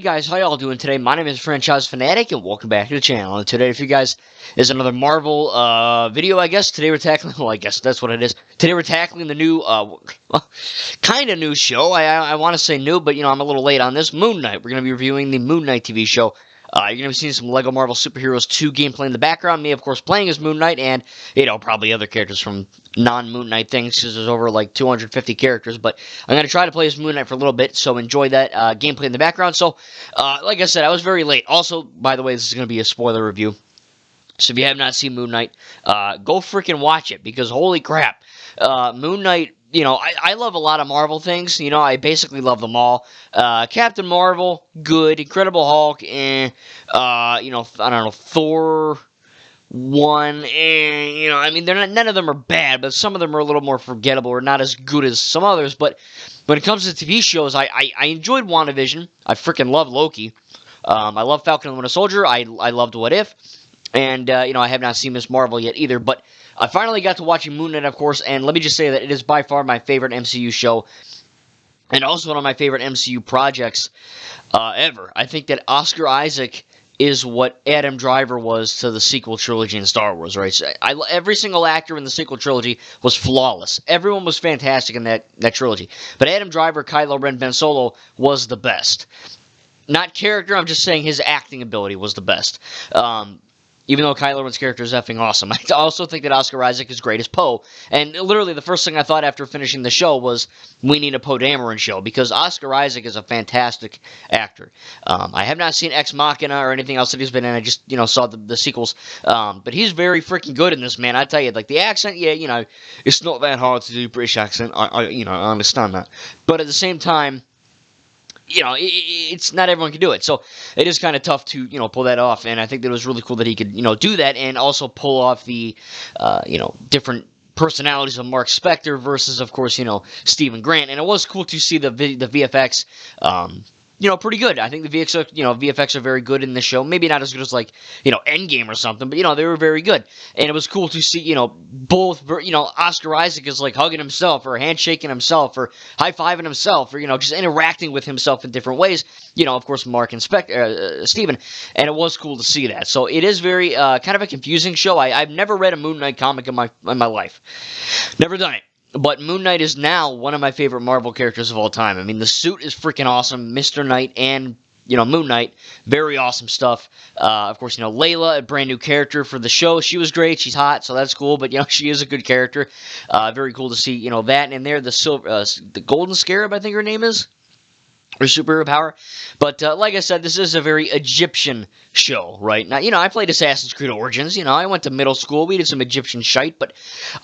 guys, how y'all doing today? My name is Franchise Fanatic, and welcome back to the channel. And today, for you guys, is another Marvel video, I guess. Today we're tackling, well, I guess that's what it is. Today we're tackling the new, kind of new show. I want to say new, but, you know, I'm a little late on this. Moon Knight. We're going to be reviewing the Moon Knight TV show. You're going to be seeing some LEGO Marvel Superheroes 2 gameplay in the background. Me, of course, playing as Moon Knight, and, you know, probably other characters from non-Moon Knight things, because there's over, like, 250 characters. But I'm going to try to play as Moon Knight for a little bit, so enjoy that gameplay in the background. So, like I said, I was very late. Also, by the way, this is going to be a spoiler review. So if you have not seen Moon Knight, go freaking watch it, because holy crap. Moon Knight, you know, I love a lot of Marvel things. You know, I basically love them all. Captain Marvel, good. Incredible Hulk, you know, I don't know, Thor 1, you know, I mean, none of them are bad, but some of them are a little more forgettable or not as good as some others. But when it comes to TV shows, I enjoyed WandaVision. I freaking love Loki. I love Falcon and the Winter Soldier. I loved What If. And, you know, I have not seen Miss Marvel yet either, but I finally got to watching Moon Knight, of course, and let me just say that it is by far my favorite MCU show, and also one of my favorite MCU projects ever. I think that Oscar Isaac is what Adam Driver was to the sequel trilogy in Star Wars, right? So every single actor in the sequel trilogy was flawless. Everyone was fantastic in that trilogy. But Adam Driver, Kylo Ren, Ben Solo was the best. Not character, I'm just saying his acting ability was the best. Even though Kylo Ren's character is effing awesome. I also think that Oscar Isaac is great as Poe. And literally the first thing I thought after finishing the show was, we need a Poe Dameron show, because Oscar Isaac is a fantastic actor. I have not seen Ex Machina or anything else that he's been in. I just, you know, saw the sequels. But he's very freaking good in this, man. I tell you, like, the accent, yeah, you know, it's not that hard to do British accent. You know, I understand that. But at the same time, you know, it's not everyone can do it. So it is kind of tough to, you know, pull that off. And I think that it was really cool that he could, you know, do that and also pull off the, you know, different personalities of Mark Spector versus, of course, you know, Stephen Grant. And it was cool to see the VFX, you know, pretty good. I think the VFX are very good in this show. Maybe not as good as, like, you know, Endgame or something, but, you know, they were very good. And it was cool to see, you know, both, you know, Oscar Isaac is, like, hugging himself or handshaking himself or high-fiving himself or, you know, just interacting with himself in different ways. You know, of course, Mark and Steven. And it was cool to see that. So it is very, kind of a confusing show. I've never read a Moon Knight comic in my life. Never done it. But Moon Knight is now one of my favorite Marvel characters of all time. I mean, the suit is freaking awesome. Mr. Knight and, you know, Moon Knight, very awesome stuff. Of course, you know, Layla, a brand new character for the show. She was great. She's hot, so that's cool. But, you know, she is a good character. Very cool to see, you know, that. And there, the Golden Scarab, I think her name is. Or superhero power. But, like I said, this is a very Egyptian show, right? Now, you know, I played Assassin's Creed Origins, you know, I went to middle school, we did some Egyptian shite, but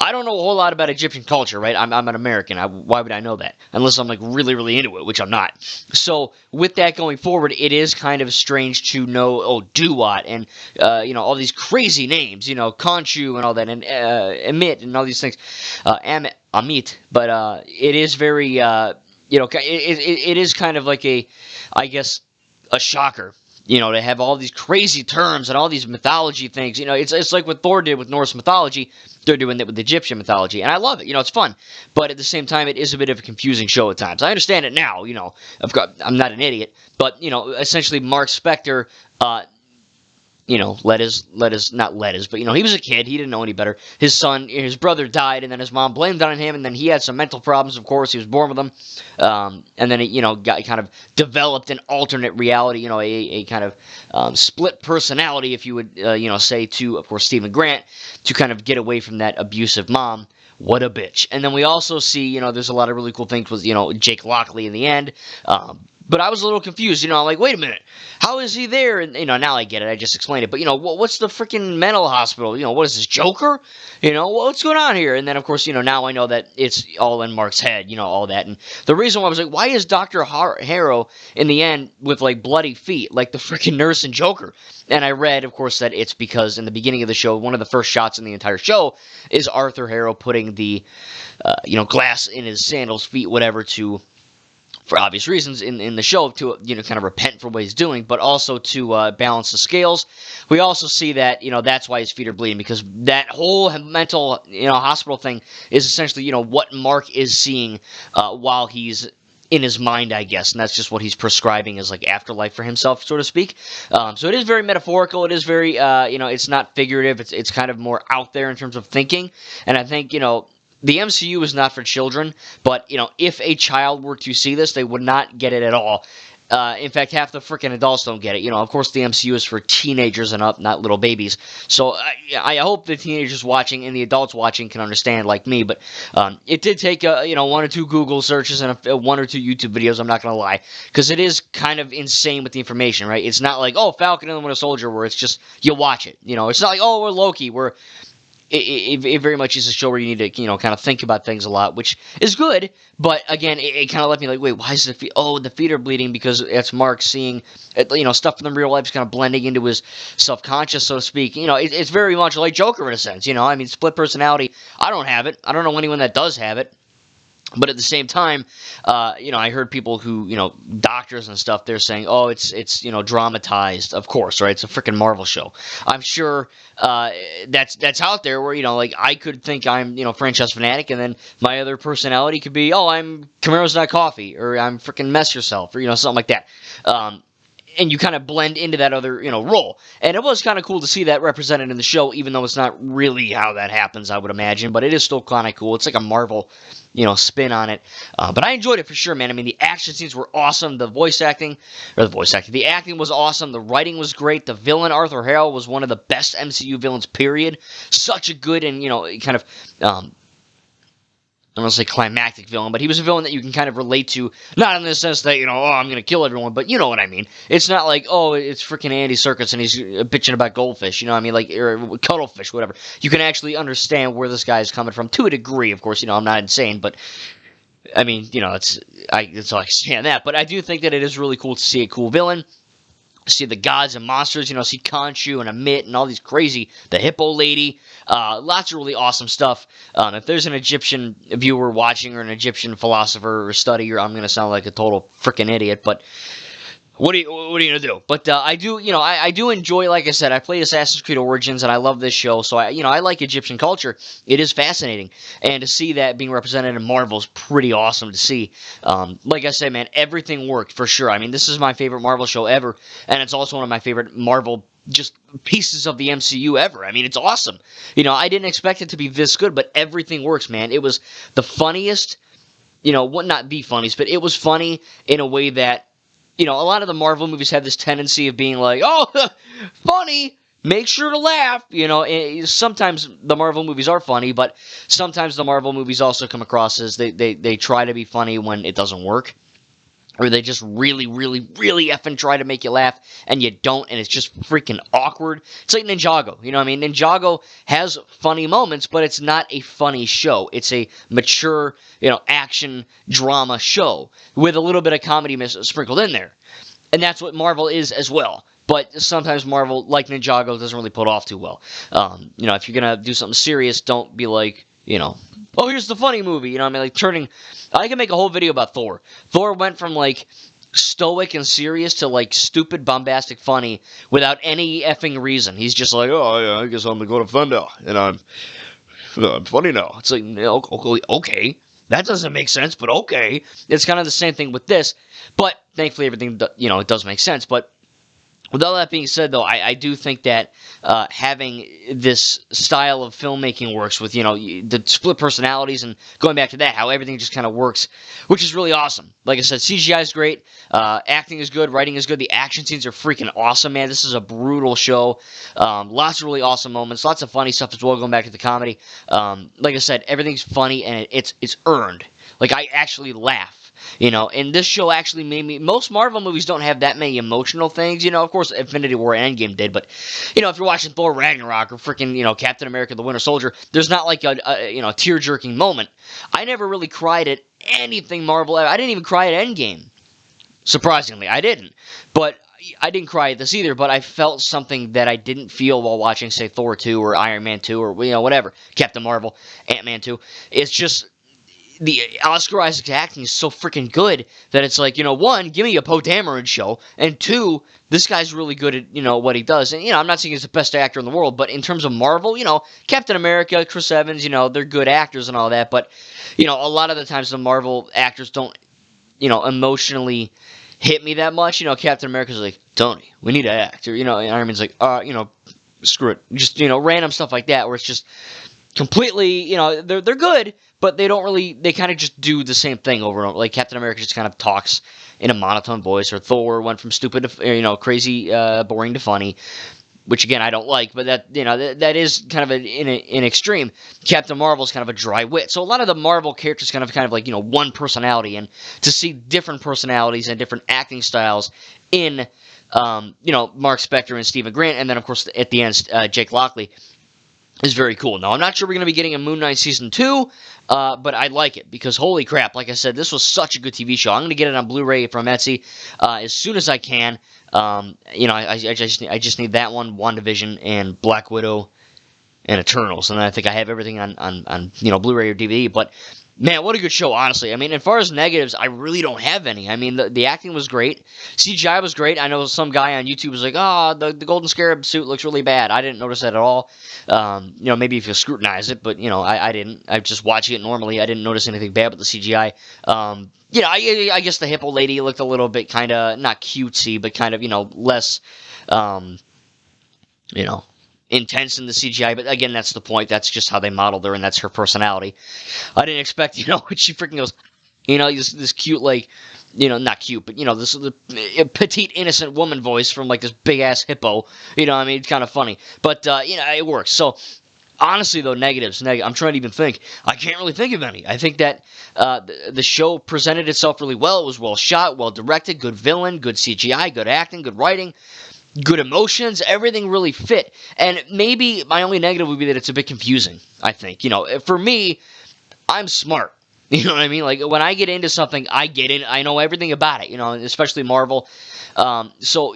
I don't know a whole lot about Egyptian culture, right? I'm an American, why would I know that? Unless I'm, like, really, really into it, which I'm not. So, with that going forward, it is kind of strange to know, oh, Duat, and, you know, all these crazy names, you know, Khonshu and all that, and Amit, and all these things, Amit, but, it is very, you know, it is kind of like I guess, a shocker, you know, to have all these crazy terms and all these mythology things. You know, it's like what Thor did with Norse mythology. They're doing it with Egyptian mythology, and I love it. You know, it's fun, but at the same time, it is a bit of a confusing show at times. I understand it now. You know, I'm not an idiot, but, you know, essentially, Mark Spector, you know, not Lettuce, but, you know, he was a kid, he didn't know any better. His brother died, and then his mom blamed it on him, and then he had some mental problems, of course, he was born with them, and then he, you know, got kind of developed an alternate reality, you know, a kind of split personality, if you would, you know, say to, of course, Stephen Grant, to kind of get away from that abusive mom. What a bitch. And then we also see, you know, there's a lot of really cool things with, you know, Jake Lockley in the end, but I was a little confused, you know, I'm like, wait a minute, how is he there? And, you know, now I get it, I just explained it, but, you know, what's the freaking mental hospital? You know, what is this, Joker? You know, what's going on here? And then, of course, you know, now I know that it's all in Mark's head, you know, all that, and the reason why I was like, why is Dr. Harrow in the end with, like, bloody feet, like the freaking nurse and Joker? And I read, of course, that it's because in the beginning of the show, one of the first shots in the entire show is Arthur Harrow putting the, you know, glass in his sandals, feet, whatever, to, for obvious reasons in the show, to, you know, kind of repent for what he's doing, but also to balance the scales. We also see that, you know, that's why his feet are bleeding, because that whole mental, you know, hospital thing is essentially, you know, what Mark is seeing while he's in his mind, I guess, and that's just what he's prescribing as like afterlife for himself, so to speak. So it is very metaphorical. It is very, it's not figurative. It's kind of more out there in terms of thinking, and I think, the MCU is not for children, but, if a child were to see this, they would not get it at all. In fact, half the freaking adults don't get it. Of course, the MCU is for teenagers and up, not little babies. So I hope the teenagers watching and the adults watching can understand, like me. But it did take, one or two Google searches and one or two YouTube videos. I'm not gonna lie, because it is kind of insane with the information, right? It's not like, oh, Falcon and the Winter Soldier, where it's just you watch it. It's not like, oh, we're Loki, where it very much is a show where you need to, kind of think about things a lot, which is good. But again, it kind of left me like, wait, why is the feet? Oh, the feet are bleeding because it's Mark seeing, stuff from the real life is kind of blending into his subconscious, so to speak. It's very much like Joker in a sense. I mean, split personality. I don't have it. I don't know anyone that does have it. But at the same time, I heard people who, doctors and stuff, they're saying, oh, it's dramatized, of course, right? It's a freaking Marvel show. I'm sure that's out there where, like I could think I'm, franchise fanatic, and then my other personality could be, oh, I'm Camaro's Not Coffee, or I'm freaking Mess Yourself, or, something like that. And you kind of blend into that other, role. And it was kind of cool to see that represented in the show, even though it's not really how that happens, I would imagine. But it is still kind of cool. It's like a Marvel, spin on it. But I enjoyed it for sure, man. I mean, the action scenes were awesome. The acting was awesome. The writing was great. The villain, Arthur Harrow, was one of the best MCU villains, period. Such a good and, kind of... I don't want to say climactic villain, but he was a villain that you can kind of relate to, not in the sense that, oh, I'm going to kill everyone, but you know what I mean. It's not like, oh, it's freaking Andy Serkis and he's bitching about goldfish, what I mean, like, or cuttlefish, whatever. You can actually understand where this guy is coming from, to a degree, of course, I'm not insane, but, I mean, that's all I can say on that, but I do think that it is really cool to see a cool villain. See the gods and monsters, see Khonshu and Amit and all these crazy, the hippo lady, lots of really awesome stuff. If there's an Egyptian viewer watching or an Egyptian philosopher or study, I'm going to sound like a total freaking idiot, but what are you going to do? But I do, I do enjoy, like I said, I played Assassin's Creed Origins and I love this show, so I like Egyptian culture. It is fascinating, and to see that being represented in Marvel is pretty awesome to see. Like I said, man, everything worked for sure. I mean, this is my favorite Marvel show ever, and it's also one of my favorite Marvel just pieces of the MCU ever. I mean, it's awesome. I didn't expect it to be this good, but everything works, man. It was the funniest, not the funniest, but it was funny in a way that, a lot of the Marvel movies have this tendency of being like, oh, funny, make sure to laugh. Sometimes the Marvel movies are funny, but sometimes the Marvel movies also come across as they try to be funny when it doesn't work. Or they just really, really, really effing try to make you laugh, and you don't, and it's just freaking awkward. It's like Ninjago, what I mean? Ninjago has funny moments, but it's not a funny show. It's a mature, action drama show with a little bit of comedy sprinkled in there. And that's what Marvel is as well. But sometimes Marvel, like Ninjago, doesn't really pull it off too well. If you're going to do something serious, don't be like, oh, here's the funny movie, I mean, like I can make a whole video about Thor. Thor went from, like, stoic and serious to, like, stupid, bombastic, funny without any effing reason. He's just like, oh, yeah, I guess I'm the god of thunder, and I'm funny now. It's like, okay, that doesn't make sense, but okay. It's kind of the same thing with this, but thankfully everything, it does make sense, but with all that being said, though, I do think that having this style of filmmaking works with, the split personalities and going back to that, how everything just kind of works, which is really awesome. Like I said, CGI is great, acting is good, writing is good, the action scenes are freaking awesome, man. This is a brutal show. Lots of really awesome moments, lots of funny stuff as well, going back to the comedy. Like I said, everything's funny, and it's earned. Like, I actually laugh. And this show actually made me... Most Marvel movies don't have that many emotional things. Of course, Infinity War and Endgame did, but, if you're watching Thor Ragnarok or freaking, Captain America the Winter Soldier, there's not like a tear-jerking moment. I never really cried at anything Marvel ever. I didn't even cry at Endgame. Surprisingly, I didn't. But I didn't cry at this either, but I felt something that I didn't feel while watching, say, Thor 2 or Iron Man 2 or, whatever. Captain Marvel, Ant-Man 2. It's just... The Oscar Isaac's acting is so freaking good that it's like, one, give me a Poe Dameron show, and two, this guy's really good at, what he does. And, I'm not saying he's the best actor in the world, but in terms of Marvel, Captain America, Chris Evans, they're good actors and all that, but, a lot of the times the Marvel actors don't emotionally hit me that much. Captain America's like, Tony, we need to act, or and Iron Man's like, screw it, just random stuff like that, where it's just completely, they're good, but they kind of just do the same thing over and over. Like Captain America just kind of talks in a monotone voice, or Thor went from stupid to crazy, boring to funny, which again I don't like, but that is kind of an extreme. Captain Marvel's kind of a dry wit. So a lot of the Marvel characters kind of like one personality, and to see different personalities and different acting styles in Mark Spector and Stephen Grant, and then of course at the end Jake Lockley, is very cool. Now, I'm not sure we're going to be getting a Moon Knight Season 2, but I like it, because holy crap, like I said, this was such a good TV show. I'm going to get it on Blu-ray from Etsy as soon as I can. I just need that one, WandaVision, and Black Widow, and Eternals, and I think I have everything on Blu-ray or DVD, but man, what a good show, honestly. I mean, as far as negatives, I really don't have any. I mean, the acting was great. CGI was great. I know some guy on YouTube was like, the Golden Scarab suit looks really bad. I didn't notice that at all. Maybe if you scrutinize it, but, I didn't. I just watch it normally. I didn't notice anything bad with the CGI. I guess the hippo lady looked a little bit kind of, not cutesy, but kind of, less, intense in the CGI, but again, that's the point. That's just how they modeled her, and that's her personality. I didn't expect, when she freaking goes, this cute, like, not cute, but, this petite, innocent woman voice from, like, this big-ass hippo. It's kind of funny. But, it works. So, honestly, though, negatives. I'm trying to even think. I can't really think of any. I think that the show presented itself really well. It was well shot, well directed, good villain, good CGI, good acting, good writing, good emotions, everything really fit. And maybe my only negative would be that it's a bit confusing, I think. For me, I'm smart. You know what I mean? Like, when I get into something, I get in. I know everything about it, especially Marvel. So,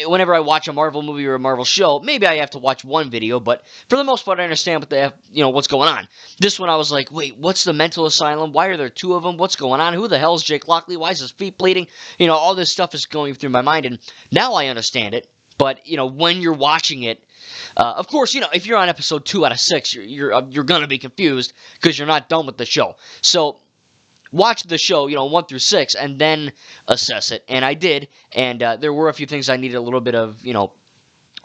whenever I watch a Marvel movie or a Marvel show, maybe I have to watch one video, but for the most part, I understand what's going on. This one, I was like, wait, what's the mental asylum? Why are there two of them? What's going on? Who the hell is Jake Lockley? Why is his feet bleeding? All this stuff is going through my mind, and now I understand it. But, when you're watching it, of course, if you're on episode 2 out of 6, you're going to be confused because you're not done with the show. So, watch the show, 1 through 6, and then assess it. And I did, and there were a few things I needed a little bit of,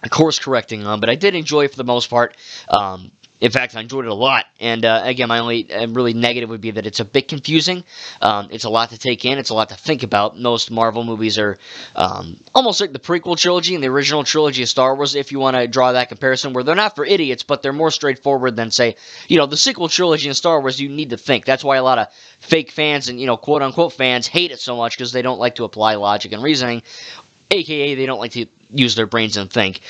course correcting on, but I did enjoy it for the most part. In fact, I enjoyed it a lot. And again, my only really negative would be that it's a bit confusing. It's a lot to take in. It's a lot to think about. Most Marvel movies are almost like the prequel trilogy and the original trilogy of Star Wars, if you want to draw that comparison, where they're not for idiots, but they're more straightforward than, say, the sequel trilogy in Star Wars. You need to think. That's why a lot of fake fans and, quote-unquote fans hate it so much, because they don't like to apply logic and reasoning, a.k.a. they don't like to use their brains and think.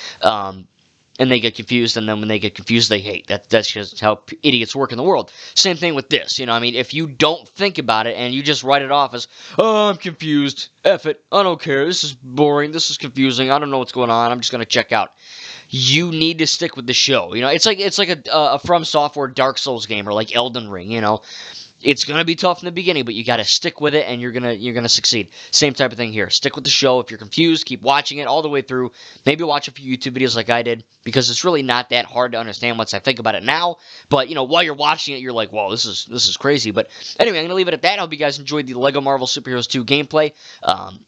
And they get confused, and then when they get confused, they hate. That's just how idiots work in the world. Same thing with this, if you don't think about it, and you just write it off as, oh, I'm confused, F it, I don't care, this is boring, this is confusing, I don't know what's going on, I'm just going to check out. You need to stick with the show, it's like a From Software Dark Souls game, or like Elden Ring, It's going to be tough in the beginning, but you got to stick with it, and you're gonna succeed. Same type of thing here. Stick with the show. If you're confused, keep watching it all the way through. Maybe watch a few YouTube videos like I did, because it's really not that hard to understand once I think about it now. But while you're watching it, you're like, "Whoa, this is crazy." But anyway, I'm gonna leave it at that. I hope you guys enjoyed the Lego Marvel Superheroes 2 gameplay.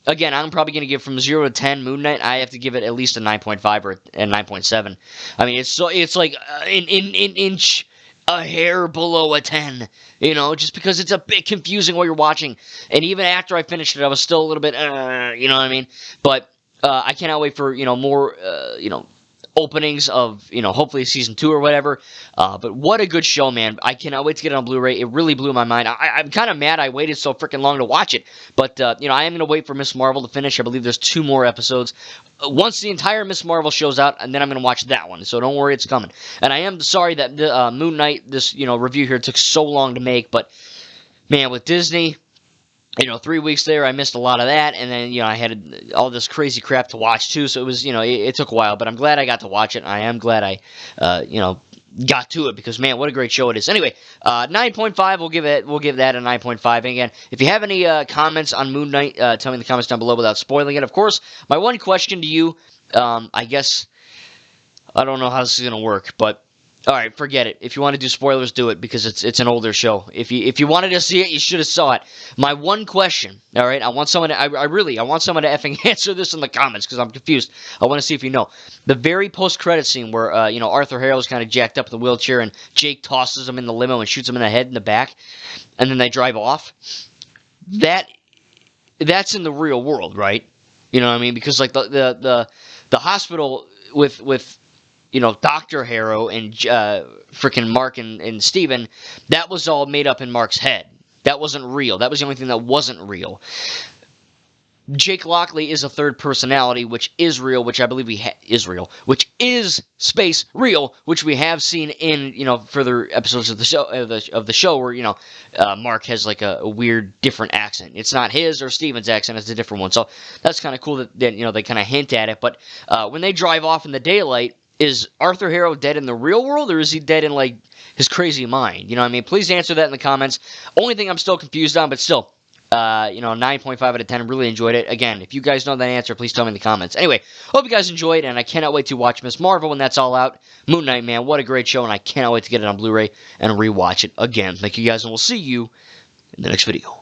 Again, I'm probably gonna give from 0 to 10 Moon Knight. I have to give it at least a 9.5 or a 9.7. I mean, it's like an inch. A hair below a 10, just because it's a bit confusing while you're watching. And even after I finished it, I was still a little bit, you know what I mean? But I cannot wait for, more, openings of, hopefully season 2 or whatever. But what a good show, man. I cannot wait to get it on Blu-ray. It really blew my mind. I'm kind of mad I waited so freaking long to watch it. But, I am going to wait for Miss Marvel to finish. I believe there's 2 more episodes. Once the entire Miss Marvel shows out, and then I'm going to watch that one. So don't worry, it's coming. And I am sorry that the Moon Knight, this, review here took so long to make. But, man, with Disney, 3 weeks there, I missed a lot of that, and then, I had all this crazy crap to watch, too, so it was, it took a while, but I'm glad I got to watch it, and I am glad I, got to it, because, man, what a great show it is. Anyway, 9.5, we'll give that a 9.5, and again, if you have any, comments on Moon Knight, tell me in the comments down below without spoiling it. Of course, my one question to you, I guess, I don't know how this is going to work, but All right, forget it. If you want to do spoilers, do it because it's an older show. If you wanted to see it, you should have saw it. My one question, all right, I want someone to, I want someone to effing answer this in the comments because I'm confused. I want to see if you know. The very post-credit scene where Arthur Harrow's kind of jacked up in the wheelchair and Jake tosses him in the limo and shoots him in the head and the back, and then they drive off. That's in the real world, right? You know what I mean? Because like the hospital with Dr. Harrow and freaking Mark and Steven, that was all made up in Mark's head. That wasn't real. That was the only thing that wasn't real. Jake Lockley is a third personality, which is real, which I believe which is space real, which we have seen in further episodes of the show where Mark has like a weird different accent. It's not his or Steven's accent; it's a different one. So that's kind of cool that they kind of hint at it. But when they drive off in the daylight, is Arthur Harrow dead in the real world, or is he dead in like his crazy mind? You know what I mean? Please answer that in the comments. Only thing I'm still confused on, but still. 9.5 out of 10. Really enjoyed it. Again, if you guys know that answer, please tell me in the comments. Anyway, hope you guys enjoyed, and I cannot wait to watch Ms. Marvel when that's all out. Moon Knight, man, what a great show, and I cannot wait to get it on Blu-ray and rewatch it again. Thank you guys, and we'll see you in the next video.